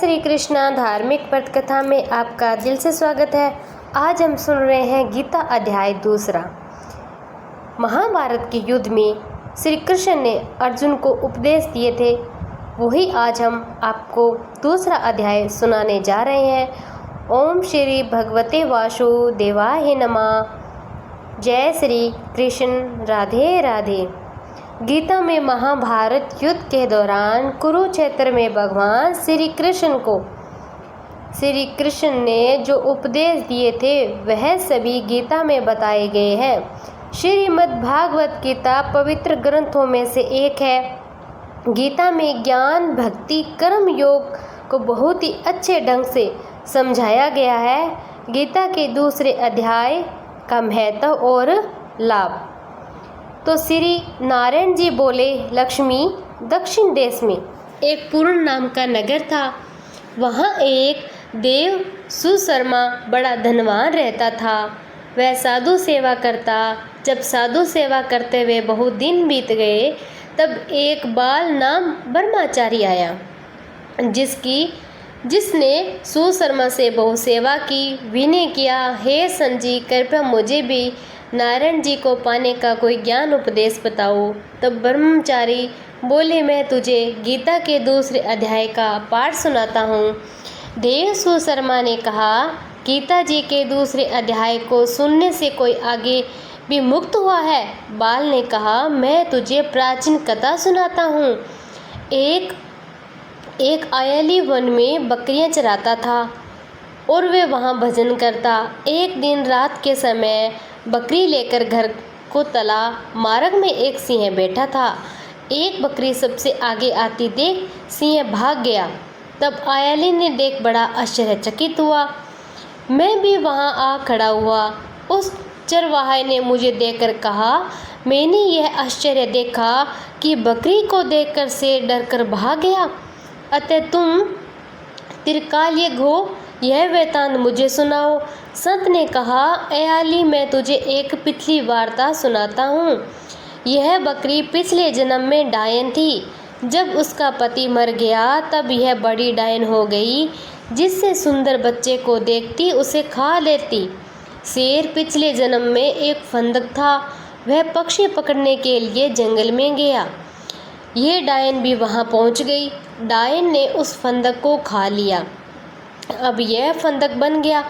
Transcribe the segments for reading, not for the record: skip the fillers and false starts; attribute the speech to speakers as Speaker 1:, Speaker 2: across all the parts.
Speaker 1: श्री कृष्णा धार्मिक पथकथा में आपका दिल से स्वागत है। आज हम सुन रहे हैं गीता अध्याय दूसरा। महाभारत के युद्ध में श्री कृष्ण ने अर्जुन को उपदेश दिए थे, वही आज हम आपको दूसरा अध्याय सुनाने जा रहे हैं। ओम श्री भगवते वासुदेवाय नमः। जय श्री कृष्ण। राधे राधे। गीता में महाभारत युद्ध के दौरान कुरुक्षेत्र में भगवान श्री कृष्ण ने जो उपदेश दिए थे वह सभी गीता में बताए गए हैं। श्रीमद् भागवत गीता पवित्र ग्रंथों में से एक है। गीता में ज्ञान, भक्ति, कर्म योग को बहुत ही अच्छे ढंग से समझाया गया है। गीता के दूसरे अध्याय का महत्व और लाभ। तो श्री नारायण जी बोले, लक्ष्मी दक्षिण देश में एक पूर्ण नाम का नगर था। वहाँ एक देव सुशर्मा बड़ा धनवान रहता था। वह साधु सेवा करता। जब साधु सेवा करते हुए बहुत दिन बीत गए तब एक बाल नाम ब्रह्मचारी आया, जिसने सुशर्मा से बहुत सेवा की। विनय किया, हे संजी, कृपया मुझे भी नारायण जी को पाने का कोई ज्ञान उपदेश बताओ। तब ब्रह्मचारी बोले, मैं तुझे गीता के दूसरे अध्याय का पाठ सुनाता हूँ। देव सुशर्मा ने कहा, गीता जी के दूसरे अध्याय को सुनने से कोई आगे भी मुक्त हुआ है? बाल ने कहा, मैं तुझे प्राचीन कथा सुनाता हूँ। एक आयली वन में बकरियां चराता था और वे वहाँ भजन करता। एक दिन रात के समय बकरी लेकर घर को चला। मार्ग में एक सिंह बैठा था। एक बकरी सबसे आगे आती देख सिंह भाग गया। तब आयली ने देख बड़ा आश्चर्यचकित हुआ। मैं भी वहां आ खड़ा हुआ। उस चरवाहे ने मुझे देखकर कहा, मैंने यह आश्चर्य देखा कि बकरी को देखकर शेर डरकर भाग गया। अतः तुम त्रिकालिक हो, यह वृतांत मुझे सुनाओ। संत ने कहा, आयली, मैं तुझे एक पिछली वार्ता सुनाता हूँ। यह बकरी पिछले जन्म में डायन थी। जब उसका पति मर गया तब यह बड़ी डायन हो गई, जिससे सुंदर बच्चे को देखती उसे खा लेती। शेर पिछले जन्म में एक फंदक था। वह पक्षी पकड़ने के लिए जंगल में गया। यह डायन भी वहाँ पहुँच गई। डायन ने उस फंदक को खा लिया। अब यह फंदक बन गया,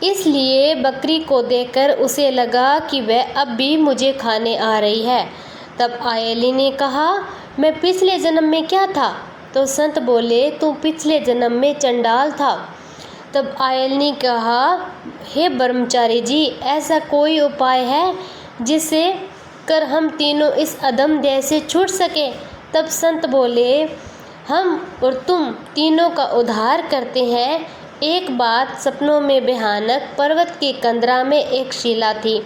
Speaker 1: इसलिए बकरी को देखकर उसे लगा कि वह अब भी मुझे खाने आ रही है। तब आयली ने कहा, मैं पिछले जन्म में क्या था? तो संत बोले, तू पिछले जन्म में चंडाल था। तब आयली ने कहा, हे ब्रह्मचारी जी, ऐसा कोई उपाय है जिससे कर हम तीनों इस अधम देह से छूट सके? तब संत बोले, हम और तुम तीनों का उद्धार करते हैं। एक बात सपनों में भयानक पर्वत की कंदरा में एक शिला थी।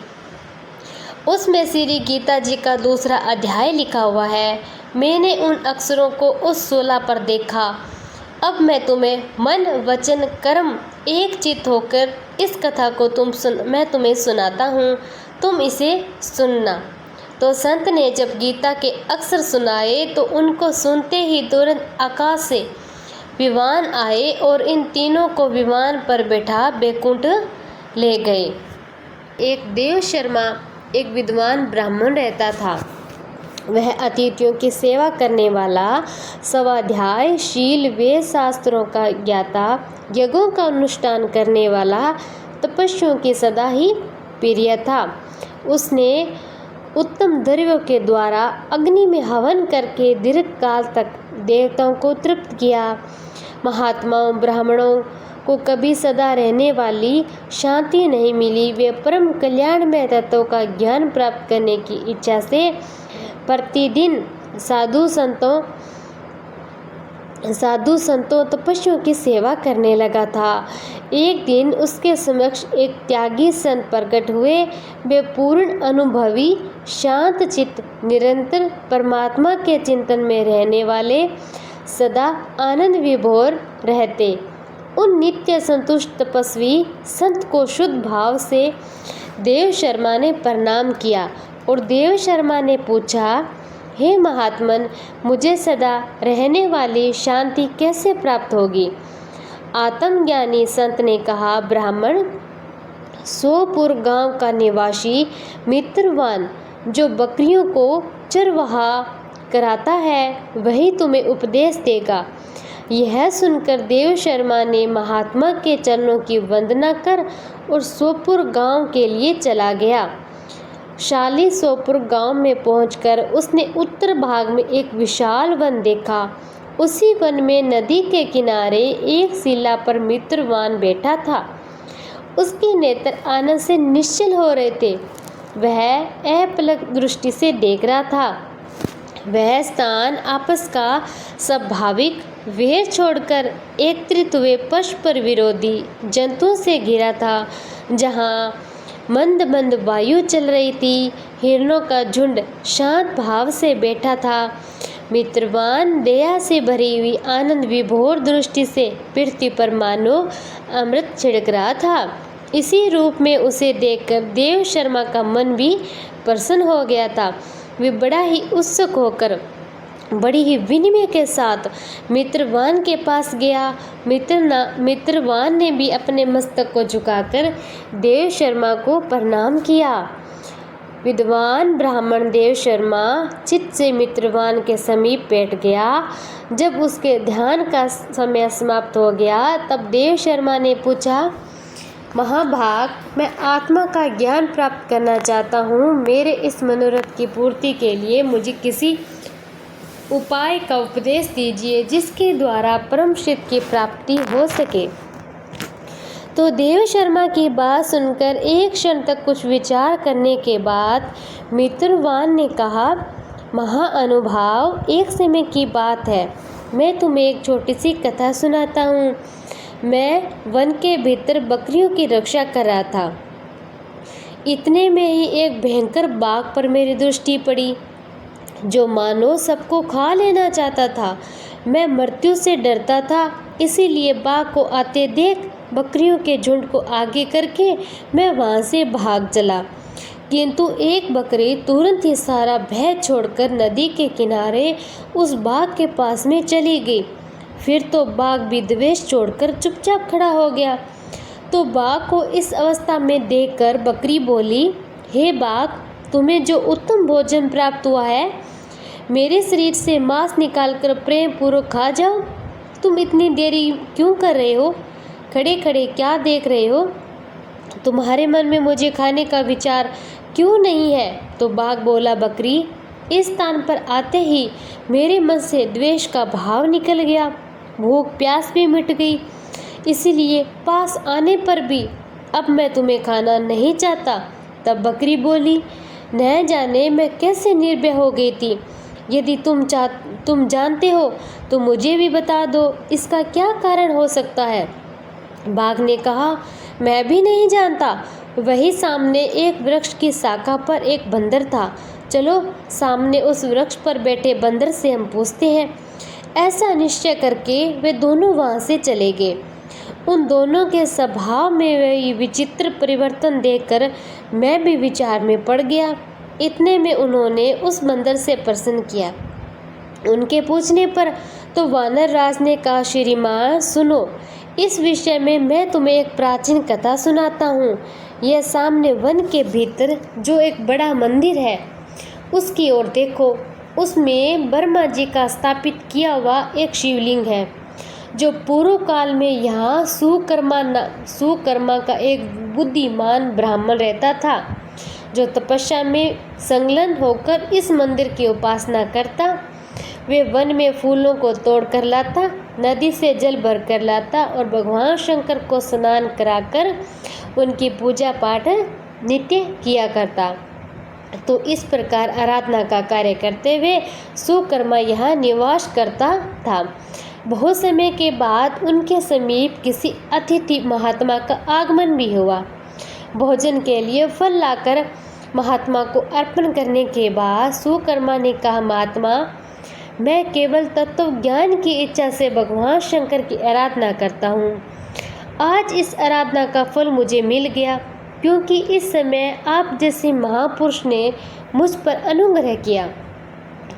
Speaker 1: उसमें श्री गीता जी का दूसरा अध्याय लिखा हुआ है। मैंने उन अक्षरों को उस शिला पर देखा। अब मैं तुम्हें मन, वचन, कर्म एक चित्त होकर इस कथा को मैं तुम्हें सुनाता हूँ। तुम इसे सुनना। तो संत ने जब गीता के अक्षर सुनाए तो उनको सुनते ही तुरंत आकाश से विमान आए और इन तीनों को विमान पर बैठा बैकुंठ ले गए। एक देव शर्मा एक विद्वान ब्राह्मण रहता था। वह अतिथियों की सेवा करने वाला, स्वाध्यायशील, वेद शास्त्रों का ज्ञाता, यज्ञों का अनुष्ठान करने वाला, तपस्वियों की सदा ही प्रिय था। उसने उत्तम द्रव्यों के द्वारा अग्नि में हवन करके दीर्घ काल तक देवताओं को तृप्त किया। महात्माओं ब्राह्मणों को कभी सदा रहने वाली शांति नहीं मिली। वे परम कल्याणमय तत्वों का ज्ञान प्राप्त करने की इच्छा से प्रतिदिन साधु संतों तपस्वियों की सेवा करने लगा था। एक दिन उसके समक्ष एक त्यागी संत प्रकट हुए। वे पूर्ण अनुभवी, शांत चित्त, निरंतर परमात्मा के चिंतन में रहने वाले, सदा आनंद विभोर रहते। उन नित्य संतुष्ट तपस्वी संत को शुद्ध भाव से देव शर्मा ने प्रणाम किया और देव शर्मा ने पूछा, हे महात्मन, मुझे सदा रहने वाली शांति कैसे प्राप्त होगी? आत्मज्ञानी संत ने कहा, ब्राह्मण, सोपुर गांव का निवासी मित्रवान जो बकरियों को चरवाहा कराता है वही तुम्हें उपदेश देगा। यह सुनकर देव शर्मा ने महात्मा के चरणों की वंदना कर और सोपुर गांव के लिए चला गया। शाली सोपुर गांव में पहुंचकर उसने उत्तर भाग में एक विशाल वन देखा। उसी वन में नदी के किनारे एक शिला पर मित्रवान बैठा था। उसके नेत्र आनंद से निश्चल हो रहे थे। वह अपलक दृष्टि से देख रहा था। वह स्थान आपस का स्वाभाविक वेर छोड़कर एकत्रित हुए परस्पर विरोधी जंतुओं से घिरा था, जहाँ मंद मंद वायु चल रही थी। हिरणों का झुंड शांत भाव से बैठा था। मित्रवान दया से भरी हुई आनंद विभोर दृष्टि से पृथ्वी पर मानो अमृत छिड़क रहा था। इसी रूप में उसे देखकर देव शर्मा का मन भी प्रसन्न हो गया था। वे बड़ा ही उत्सुक होकर बड़ी ही विनम्र के साथ मित्रवान के पास गया। मित्रवान ने भी अपने मस्तक को झुकाकर देव शर्मा को प्रणाम किया। विद्वान ब्राह्मण देव शर्मा चित्त से मित्रवान के समीप बैठ गया। जब उसके ध्यान का समय समाप्त हो गया तब देव शर्मा ने पूछा, महाभाग, मैं आत्मा का ज्ञान प्राप्त करना चाहता हूँ। मेरे इस मनोरथ की पूर्ति के लिए मुझे किसी उपाय का उपदेश दीजिए जिसके द्वारा परम सिद्ध की प्राप्ति हो सके। तो देव शर्मा की बात सुनकर एक क्षण तक कुछ विचार करने के बाद मित्रवान ने कहा, महाअनुभाव, एक समय की बात है। मैं तुम्हें एक छोटी सी कथा सुनाता हूँ। मैं वन के भीतर बकरियों की रक्षा कर रहा था। इतने में ही एक भयंकर बाघ पर मेरी दृष्टि पड़ी जो मानो सबको खा लेना चाहता था। मैं मृत्यु से डरता था, इसीलिए बाघ को आते देख बकरियों के झुंड को आगे करके मैं वहां से भाग चला। किंतु एक बकरी तुरंत ही सारा भय छोड़कर नदी के किनारे उस बाघ के पास में चली गई। फिर तो बाघ भी द्वेष छोड़कर चुपचाप खड़ा हो गया। तो बाघ को इस अवस्था में देखकर बकरी बोली, हे बाघ, तुम्हें जो उत्तम भोजन प्राप्त हुआ है, मेरे शरीर से मांस निकालकर प्रेम पूर्वक खा जाओ। तुम इतनी देरी क्यों कर रहे हो? खड़े खड़े क्या देख रहे हो? तुम्हारे मन में मुझे खाने का विचार क्यों नहीं है? तो बाघ बोला, बकरी, इस स्थान पर आते ही मेरे मन से द्वेष का भाव निकल गया। भूख प्यास भी मिट गई, इसीलिए पास आने पर भी अब मैं तुम्हें खाना नहीं चाहता। तब बकरी बोली, न जाने मैं कैसे निर्भय हो गई थी। यदि तुम जानते हो तो मुझे भी बता दो, इसका क्या कारण हो सकता है? बाघ ने कहा, मैं भी नहीं जानता। वही सामने एक वृक्ष की शाखा पर एक बंदर था। चलो सामने उस वृक्ष पर बैठे बंदर से हम पूछते हैं। ऐसा निश्चय करके वे दोनों वहां से चले गए। उन दोनों के स्वभाव में वही विचित्र परिवर्तन देखकर मैं भी विचार में पड़ गया। इतने में उन्होंने उस बंदर से प्रश्न किया। उनके पूछने पर तो वानर राज ने कहा, श्रीमान सुनो, इस विषय में मैं तुम्हें एक प्राचीन कथा सुनाता हूँ। यह सामने वन के भीतर जो एक बड़ा मंदिर है उसकी ओर देखो। उसमें ब्रह्मा जी का स्थापित किया हुआ एक शिवलिंग है जो पूर्व काल में यहाँ सुकर्मा का एक बुद्धिमान ब्राह्मण रहता था, जो तपस्या में संलग्न होकर इस मंदिर की उपासना करता। वे वन में फूलों को तोड़ कर लाता, नदी से जल भर कर लाता और भगवान शंकर को स्नान कराकर उनकी पूजा पाठ नित्य किया करता। तो इस प्रकार आराधना का कार्य करते हुए सुकर्मा यहाँ निवास करता था। बहुत समय के बाद उनके समीप किसी अतिथि महात्मा का आगमन भी हुआ। भोजन के लिए फल लाकर महात्मा को अर्पण करने के बाद सुकर्मा ने कहा, महात्मा, मैं केवल तत्व ज्ञान की इच्छा से भगवान शंकर की आराधना करता हूँ। आज इस आराधना का फल मुझे मिल गया, क्योंकि इस समय आप जैसे महापुरुष ने मुझ पर अनुग्रह किया।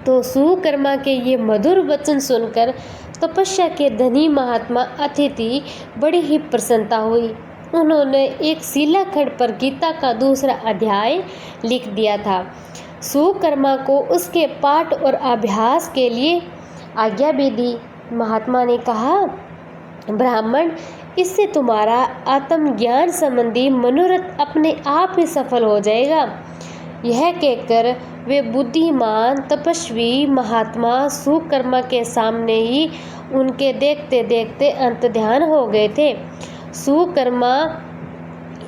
Speaker 1: तो सुकर्मा के ये मधुर वचन सुनकर तपस्या के धनी महात्मा अतिथि बड़ी ही प्रसन्नता हुई। उन्होंने एक शिलाखंड पर गीता का दूसरा अध्याय लिख दिया था। सुकर्मा को उसके पाठ और अभ्यास के लिए आज्ञा भी दी। महात्मा ने कहा, ब्राह्मण, इससे तुम्हारा आत्मज्ञान संबंधी मनोरथ अपने आप ही सफल हो जाएगा। यह कहकर वे बुद्धिमान तपस्वी महात्मा सुकर्मा के सामने ही उनके देखते देखते अंतर्ध्यान हो गए थे। सुकर्मा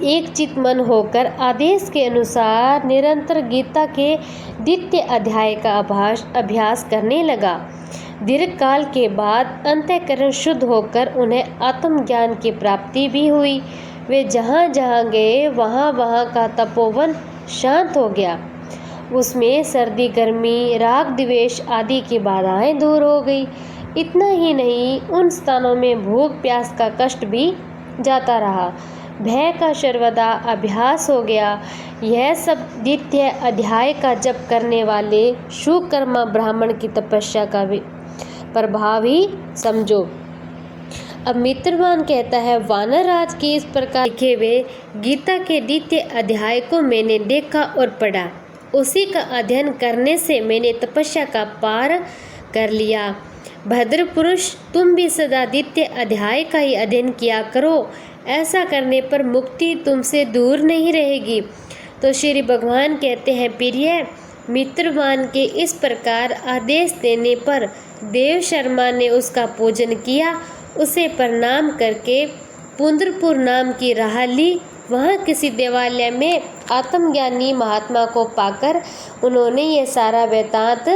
Speaker 1: एक चित्तमन होकर आदेश के अनुसार निरंतर गीता के द्वितीय अध्याय का अभ्यास करने लगा। दीर्घ काल के बाद अंतःकरण शुद्ध होकर उन्हें आत्मज्ञान की प्राप्ति भी हुई। वे जहाँ जहाँ गए वहाँ वहाँ का तपोवन शांत हो गया। उसमें सर्दी गर्मी राग द्वेष आदि की बाधाएं दूर हो गई। इतना ही नहीं, उन स्थानों में भूख प्यास का कष्ट भी जाता रहा। भय का सर्वदा अभ्यास हो गया। यह सब द्वितीय अध्याय का जप करने वाले सुकर्मा ब्राह्मण की तपस्या का प्रभाव ही समझो। अब मित्रवान कहता है, वानरराज के इस प्रकार लिखे हुए गीता के द्वितीय अध्याय को मैंने देखा और पढ़ा। उसी का अध्ययन करने से मैंने तपस्या का पार कर लिया। भद्र पुरुष, तुम भी सदा द्वितीय अध्याय का ही अध्ययन किया करो। ऐसा करने पर मुक्ति तुमसे दूर नहीं रहेगी। तो श्री भगवान कहते हैं, प्रिय मित्रवान के इस प्रकार आदेश देने पर देव शर्मा ने उसका पूजन किया। उसे प्रणाम करके पुंद्रपुर नाम की राह ली। वहाँ किसी देवालय में आत्मज्ञानी महात्मा को पाकर उन्होंने ये सारा वृत्तांत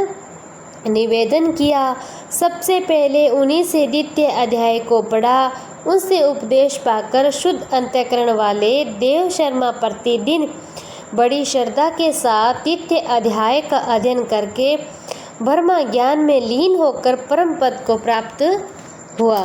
Speaker 1: निवेदन किया। सबसे पहले उन्हीं से द्वितीय अध्याय को पढ़ा। उनसे उपदेश पाकर शुद्ध अंतःकरण वाले देव शर्मा प्रतिदिन बड़ी श्रद्धा के साथ द्वितीय अध्याय का अध्ययन करके ब्रह्म ज्ञान में लीन होकर परम पद को प्राप्त हुआ।